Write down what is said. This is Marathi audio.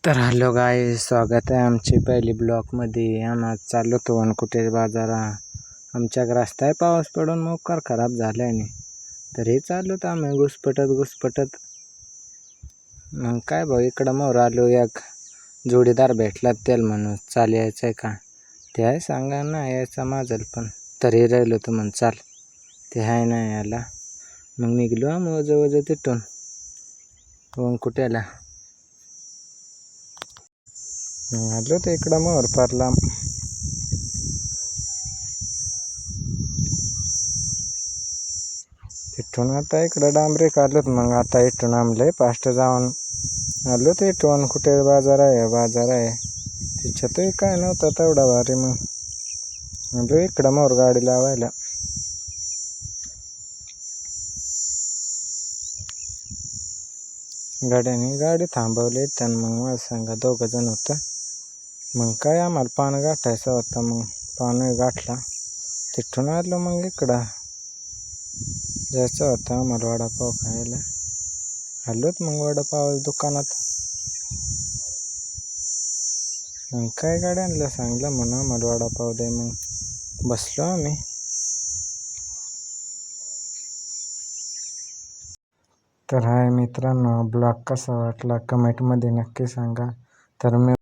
तर हॅलो गाय, स्वागत आहे आमची पहिली ब्लॉकमध्ये. आम्ही चाललो होतो वनकुटे बाजारा. आमच्या रस्त्यात पाऊस पडून मोकार खराब झाला आहे. तरी चाललो तर आम्ही घुसपटत. मग काय भाऊ, इकडं मोर आलो, एक जोडीदार भेटला. त्याला म्हणून चाल यायचं आहे का? ते आहे सांगा ना यायचं माझं पण. तरी राहिलो तर म्हण चाल, ते आहे ना याला. मग निघलो आम्ही वजं तिथून वनकुट्याला. आलो तर इकडं मोर पारला. तिथून आता इकडं डांबरे काढलोत. मग आता इथून आमले फास्ट जाऊन आलो तर इथून कुठे बाजार आहे तिच्यातही काय नव्हतं तेवढा भारी. मग आलो इकडं मोर गाडी लावायला. गाडी थांबवली त्यानं. मग मला सांगा 2 जण होतं. मग काय आम्हाला पान गाठायचं होतं. मग पान गाठला. तिथून आलो मग इकडं जायचं होतं आम्हाला वडापाव खायला. आलोत मग वडापाव दुकानात. मग काय गाड्यांना सांगलं म्हणून आम्हाला वडापाव दे. मग बसलो आम्ही. तर हाय मित्रांनो, ब्लॉग कसा वाटला कमेंटमध्ये नक्की सांगा. तर मी